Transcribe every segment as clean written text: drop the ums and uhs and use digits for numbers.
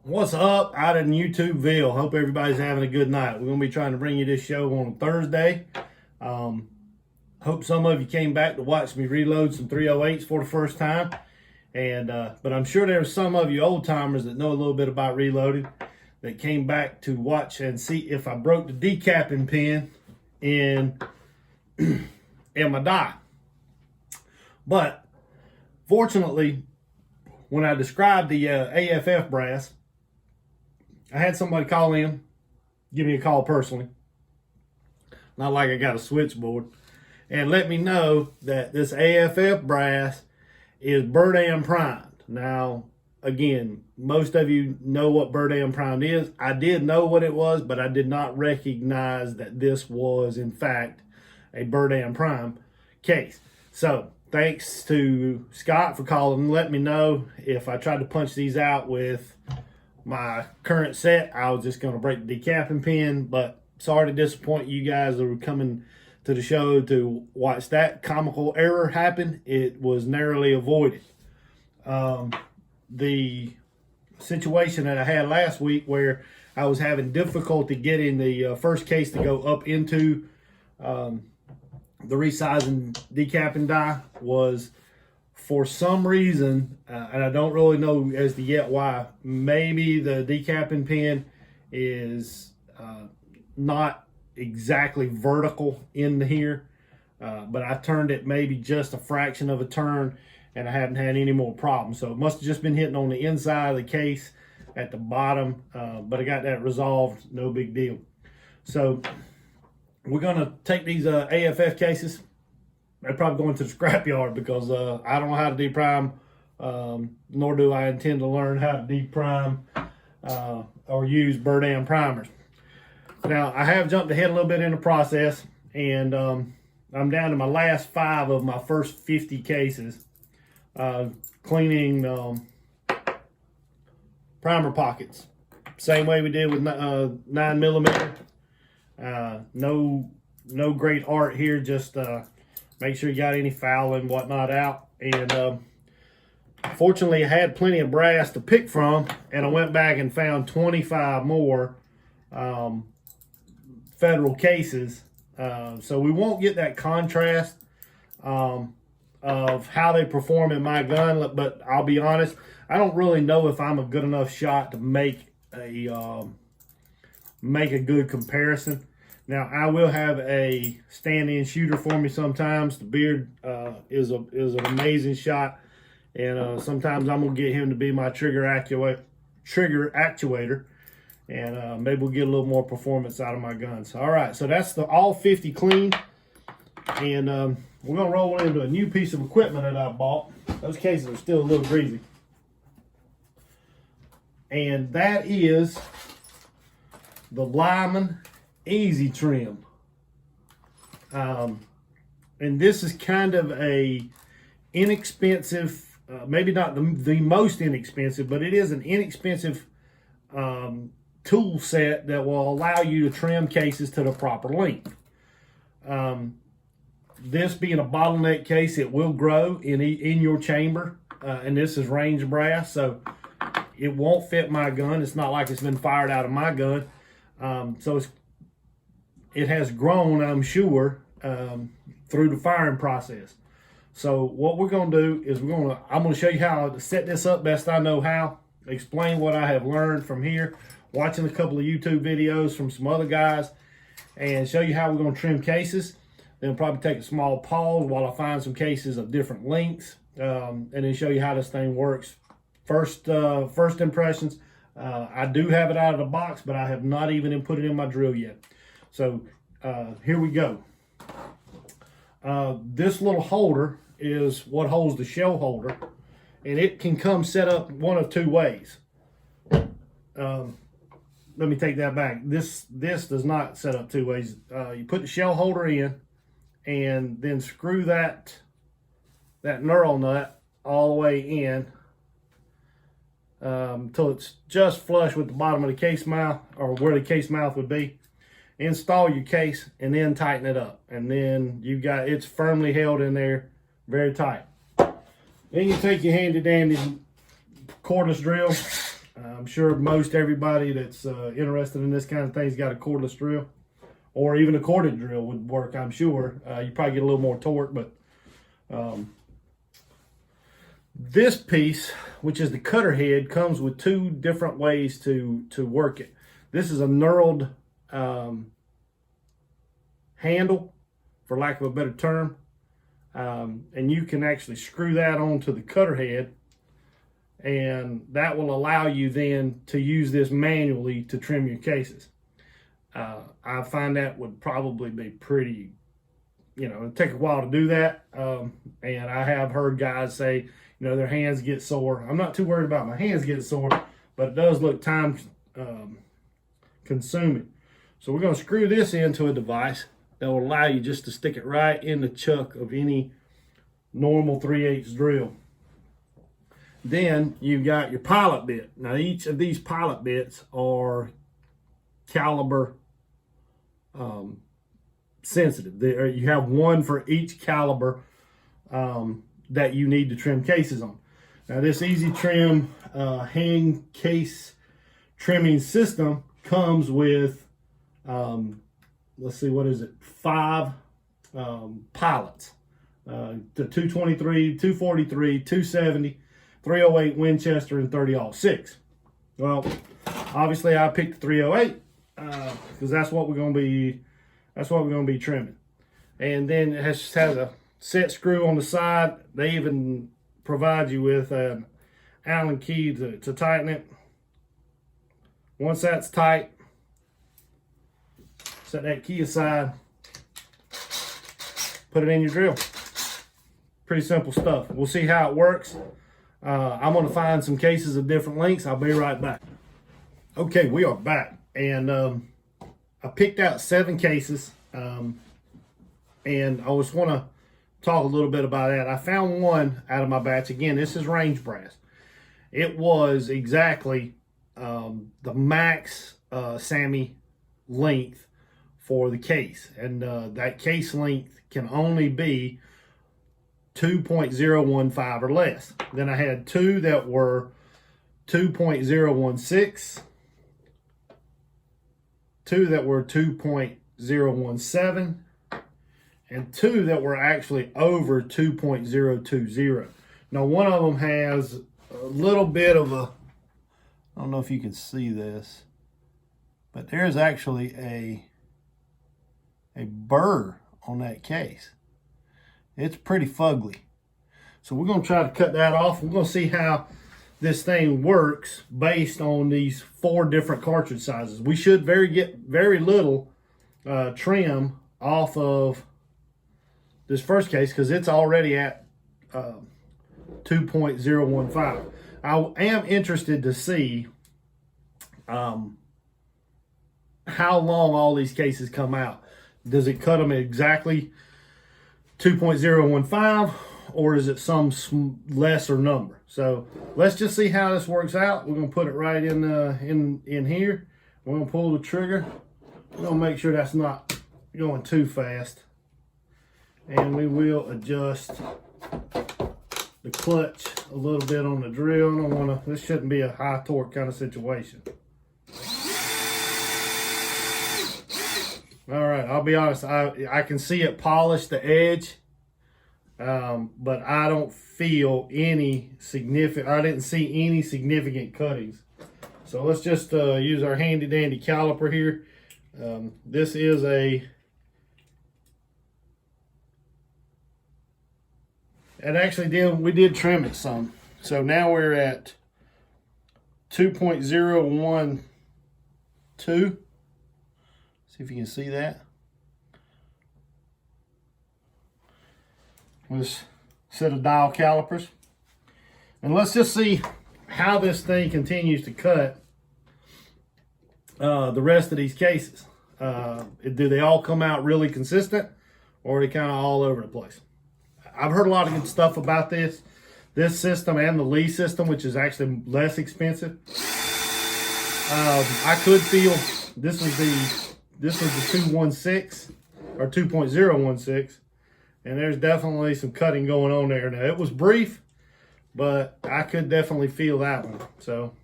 What's up out in YouTubeville? Hope everybody's having a good night. We're going to be trying to bring you this show on Thursday. Hope some of you came back to watch me reload some 308s for the first time. But I'm sure there's some of you old timers that know a little bit about reloading that came back to watch and see if I broke the decapping pin in my die. But fortunately, when I described the AFF brass, I had somebody call in, give me a call personally, not like I got a switchboard, and let me know that this AFF brass is Bourbon primed. Now, again, most of you know what Bourbon primed is. I did know what it was, but I did not recognize that this was, in fact, a Bourbon prime case. So, thanks to Scott for calling and letting me know. If I tried to punch these out with my current set, I was just going to break the decapping pin. But sorry to disappoint you guys that were coming to the show to watch that comical error happen. It was narrowly avoided. The situation that I had last week where I was having difficulty getting the first case to go up into the resizing decapping die was, for some reason, and I don't really know as to yet why, maybe the decapping pin is not exactly vertical in here, but I turned it maybe just a fraction of a turn and I haven't had any more problems. So it must have just been hitting on the inside of the case at the bottom, but I got that resolved, no big deal. So we're gonna take these AFF cases. They're probably going to the scrapyard because I don't know how to deprime, nor do I intend to learn how to deprime or use Bourbon primers. Now, I have jumped ahead a little bit in the process, and I'm down to my last 5 of my first 50 cases, cleaning primer pockets. Same way we did with 9mm. No great art here, just make sure you got any foul and whatnot out. And fortunately, I had plenty of brass to pick from, and I went back and found 25 more federal cases. So we won't get that contrast of how they perform in my gun, but I'll be honest, I don't really know if I'm a good enough shot to make a good comparison. Now, I will have a stand-in shooter for me sometimes. The Beard is an amazing shot, and sometimes I'm gonna get him to be my trigger actuator, and maybe we'll get a little more performance out of my guns. All right, so that's the all 50 clean, and we're gonna roll into a new piece of equipment that I bought. Those cases are still a little greasy, and that is the Lyman Easy Trim. And this is kind of a inexpensive, maybe not the most inexpensive, but it is an inexpensive tool set that will allow you to trim cases to the proper length. This being a bottleneck case, it will grow in your chamber, and this is range brass, so it won't fit my gun. It's not like it's been fired out of my gun. So it has grown, I'm sure, through the firing process. So what we're going to do is I'm going to show you how to set this up best I know how, explain what I have learned from here, watching a couple of YouTube videos from some other guys, and show you how we're going to trim cases. Then probably take a small pause while I find some cases of different lengths, and then show you how this thing works. First impressions. I do have it out of the box, but I have not even put it in my drill yet. So here we go. This little holder is what holds the shell holder, and it can come set up one of 2 ways. Let me take that back. This does not set up 2 ways. You put the shell holder in, and then screw that knurl nut all the way in until it's just flush with the bottom of the case mouth, or where the case mouth would be. Install your case and then tighten it up, and then it's firmly held in there, very tight. Then you take your handy dandy cordless drill, I'm sure most everybody that's interested in this kind of thing's got a cordless drill, or even a corded drill would work, I'm sure. You probably get a little more torque, but this piece, which is the cutter head, comes with two different ways to work it. This is a knurled handle, for lack of a better term, and you can actually screw that onto the cutter head, and that will allow you then to use this manually to trim your cases. I find that would probably be pretty, it'd take a while to do that, and I have heard guys say, their hands get sore. I'm not too worried about my hands getting sore, but it does look time consuming. So we're going to screw this into a device that will allow you just to stick it right in the chuck of any normal 3/8 drill. Then you've got your pilot bit. Now each of these pilot bits are caliber sensitive. You have one for each caliber that you need to trim cases on. Now this Easy Trim hang case trimming system comes with, let's see, what is it? 5 pilots. The 223, 243, 270, 308 Winchester, and 30-06. Well, obviously I picked the 308 because that's what we're going to be trimming. And then it has a set screw on the side. They even provide you with an Allen key to tighten it. Once that's tight, set that key aside, put it in your drill. Pretty simple stuff. We'll see how it works. I'm going to find some cases of different lengths. I'll be right back. Okay, we are back, and I picked out 7 cases, and I just want to talk a little bit about that. I found one out of my batch. Again, this is range brass. It was exactly the max SAMI length for the case, and that case length can only be 2.015 or less. Then I had 2 that were 2.016, 2 that were 2.017, and 2 that were actually over 2.020. Now one of them has a little bit of a, I don't know if you can see this, but there's actually a burr on that case. It's pretty fugly. So we're going to try to cut that off. We're going to see how this thing works based on these 4 different cartridge sizes. We should get very little trim off of this first case because it's already at 2.015. I am interested to see how long all these cases come out. Does it cut them at exactly 2.015, or is it some lesser number? So let's just see how this works out. We're going to put it right in here. We're going to pull the trigger. We're going to make sure that's not going too fast. And we will adjust the clutch a little bit on the drill. I don't want to, this shouldn't be a high torque kind of situation. All right, I'll be honest, I can see it polish the edge, but I don't feel any significant, I didn't see any significant cuttings. So let's just use our handy dandy caliper here. This is we did trim it some. So now we're at 2.012. See if you can see that. With this set of dial calipers. And let's just see how this thing continues to cut the rest of these cases. Do they all come out really consistent, or are they kind of all over the place? I've heard a lot of good stuff about this system and the Lee system, which is actually less expensive. I could feel this was the 216 or 2.016, and there's definitely some cutting going on there. Now it was brief, but I could definitely feel that one. So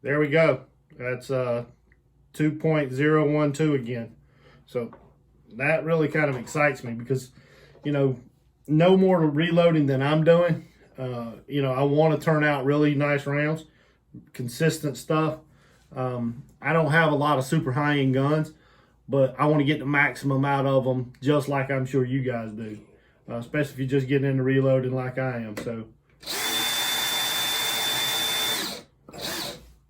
there we go. That's 2.012 again. So that really kind of excites me because, you know, no more reloading than I'm doing. You know, I want to turn out really nice rounds, consistent stuff. I don't have a lot of super high-end guns, but I want to get the maximum out of them, just like I'm sure you guys do, especially if you're just getting into reloading like I am. So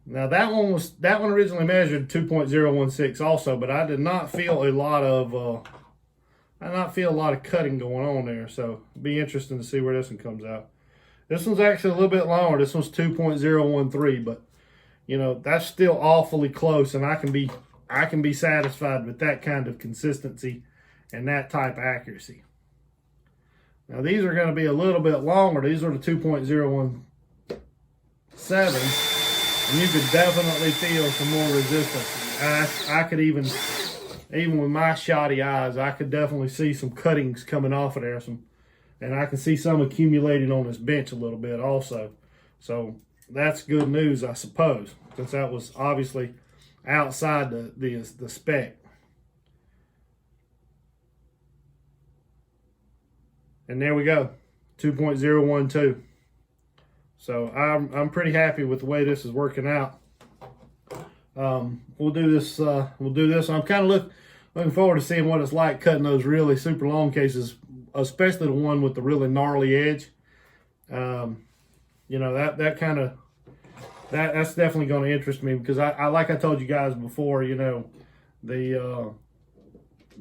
now that one originally measured 2.016 also, but I did not feel a lot of cutting going on there. So it'll be interesting to see where this one comes out. This one's actually a little bit longer. This one's 2.013, but you know, that's still awfully close, and I can be satisfied with that kind of consistency and that type of accuracy. Now these are going to be a little bit longer. These are the 2.017, and you could definitely feel some more resistance. I could even with my shoddy eyes, I could definitely see some cuttings coming off of there, and I can see some accumulating on this bench a little bit also. So that's good news, I suppose, since that was obviously outside the spec. And there we go, 2.012. So I'm pretty happy with the way this is working out. We'll do this. I'm kind of looking forward to seeing what it's like cutting those really super long cases, especially the one with the really gnarly edge. You know, that's definitely going to interest me because I like I told you guys before, you know, the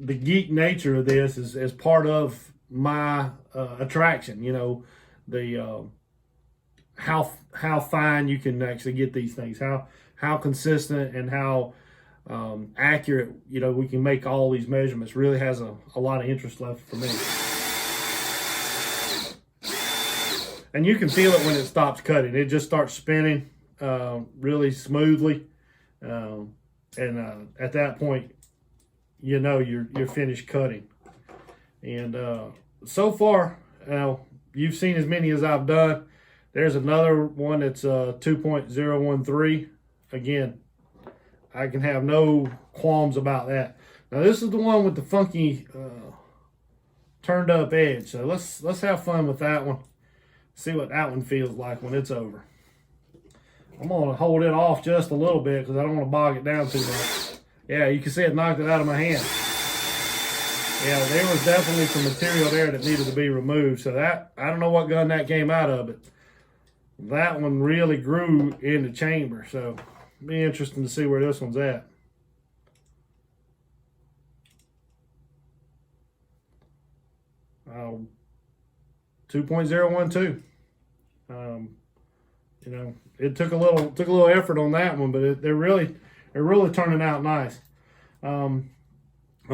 geek nature of this is part of my attraction. You know, the how fine you can actually get these things, how consistent and how accurate, you know, we can make all these measurements really has a lot of interest left for me. And you can feel it when it stops cutting. It just starts spinning really smoothly. And at that point, you know you're finished cutting. And so far, you've seen as many as I've done. There's another one that's 2.013. Again, I can have no qualms about that. Now this is the one with the funky turned up edge. So let's have fun with that one. See what that one feels like when it's over. I'm gonna hold it off just a little bit because I don't want to bog it down too much. Yeah, you can see it knocked it out of my hand. Yeah, there was definitely some material there that needed to be removed. So that, I don't know what gun that came out of, but that one really grew in the chamber. So it'll be interesting to see where this one's at. Uh, 2.012. You know, it took a little effort on that one, but they're really turning out nice. I'm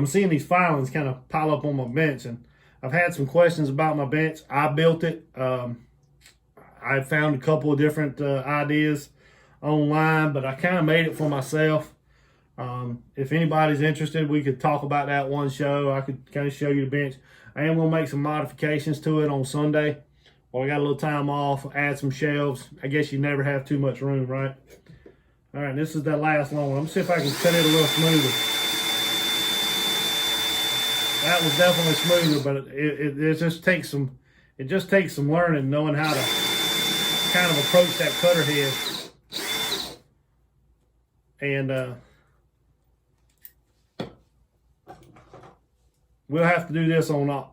seeing these filings kind of pile up on my bench, and I've had some questions about my bench. I built it. I found a couple of different ideas online, but I kind of made it for myself. If anybody's interested, we could talk about that one show. I could kind of show you the bench. I am going to make some modifications to it on Sunday. Well, I got a little time off, add some shelves. I guess you never have too much room, right? All right, this is that last long one. I'm going to see if I can cut it a little smoother. That was definitely smoother, but it just takes some learning, knowing how to kind of approach that cutter head. And we'll have to do this on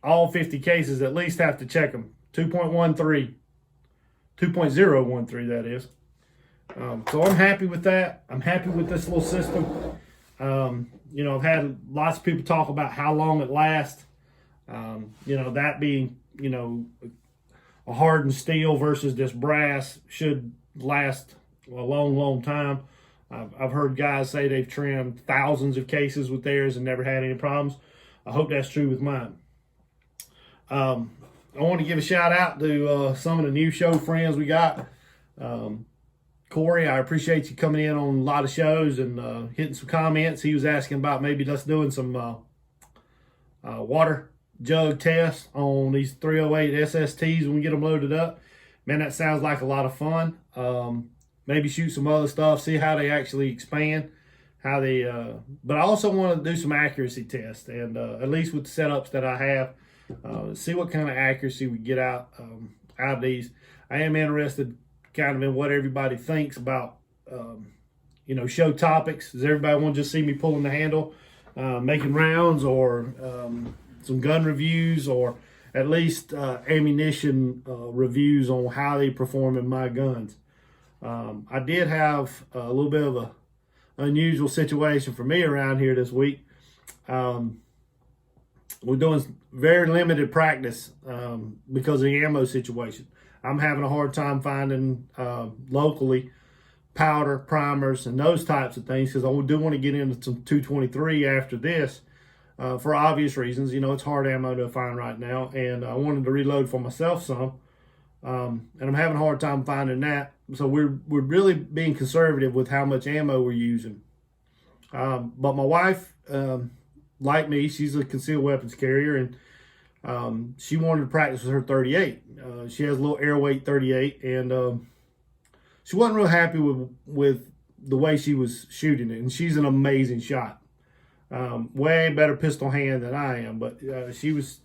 all 50 cases, at least have to check them. 2.013, that is. So I'm happy with that. I'm happy with this little system. You know, I've had lots of people talk about how long it lasts. You know, that being, you know, a hardened steel versus this brass should last a long, long time. I've heard guys say they've trimmed thousands of cases with theirs and never had any problems. I hope that's true with mine. I want to give a shout out to some of the new show friends we got. Corey, I appreciate you coming in on a lot of shows and hitting some comments. He was asking about maybe us doing some water jug tests on these 308 SSTs when we get them loaded up. Man, that sounds like a lot of fun. maybe shoot some other stuff, see how they actually expand, how they. But I also want to do some accuracy tests, and at least with the setups that I have, see what kind of accuracy we get out of these. I am interested, kind of, in what everybody thinks about, show topics. Does everybody want to just see me pulling the handle, making rounds, or some gun reviews, or at least ammunition reviews on how they perform in my guns? I did have a little bit of a unusual situation for me around here this week. We're doing very limited practice because of the ammo situation. I'm having a hard time finding locally powder, primers, and those types of things, because I do want to get into some 223 after this for obvious reasons. It's hard ammo to find right now, and I wanted to reload for myself some, and I'm having a hard time finding that. So we're really being conservative with how much ammo we're using. But my wife, like me, she's a concealed weapons carrier, and she wanted to practice with her 38. She has a little airweight 38, and she wasn't real happy with the way she was shooting it. And she's an amazing shot. Way better pistol hand than I am, but she was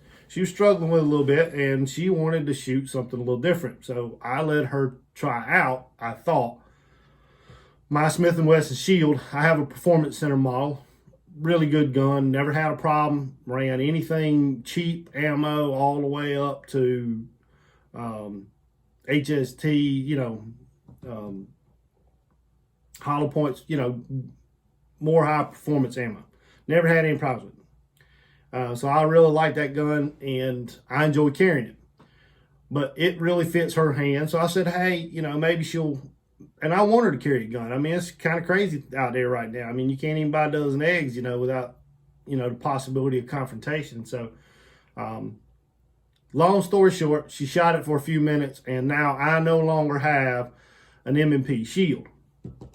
struggling with it a little bit, and she wanted to shoot something a little different. So I let her try out, I thought, my Smith & Wesson Shield. I have a Performance Center model. Really good gun. Never had a problem. Ran anything cheap ammo all the way up to HST, hollow points, more high performance ammo. Never had any problems with it. So I really like that gun, and I enjoy carrying it. But it really fits her hand. So I said, hey, maybe she'll, and I want her to carry a gun. I mean, it's kind of crazy out there right now. I mean, you can't even buy a dozen eggs, without, the possibility of confrontation. So, long story short, she shot it for a few minutes, and now I no longer have an M&P Shield.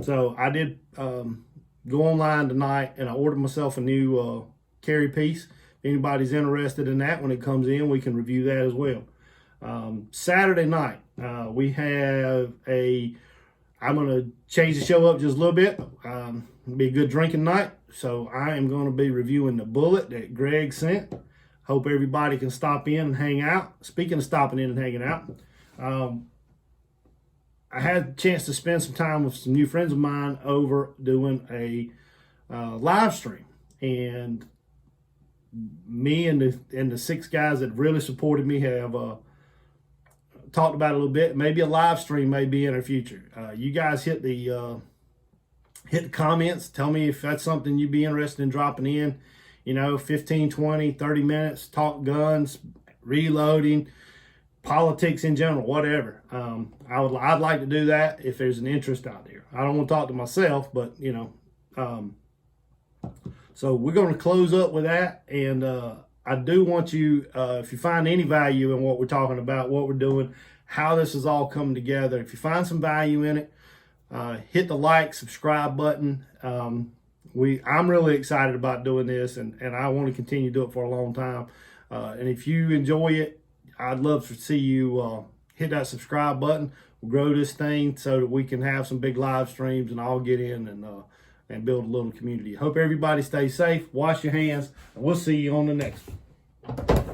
So I did go online tonight, and I ordered myself a new carry piece. If anybody's interested in that, when it comes in, we can review that as well. Saturday night, we have I'm going to change the show up just a little bit. Be a good drinking night. So I am going to be reviewing the bullet that Greg sent. Hope everybody can stop in and hang out. Speaking of stopping in and hanging out, I had a chance to spend some time with some new friends of mine over doing a live stream. And me and the 6 guys that really supported me have talked about it a little bit. Maybe a live stream may be in our future. You guys hit the comments. Tell me if that's something you'd be interested in dropping in. 15, 20, 30 minutes, talk guns, reloading, politics in general, whatever. I'd like to do that if there's an interest out there. I don't want to talk to myself, but so we're going to close up with that. And I do want you, if you find any value in what we're talking about, what we're doing, how this is all coming together, if you find some value in it, hit the like, subscribe button. I'm really excited about doing this, and I want to continue to do it for a long time. And if you enjoy it, I'd love to see you hit that subscribe button. We'll grow this thing so that we can have some big live streams and all get in and build a little community. Hope everybody stays safe. Wash your hands, and we'll see you on the next one.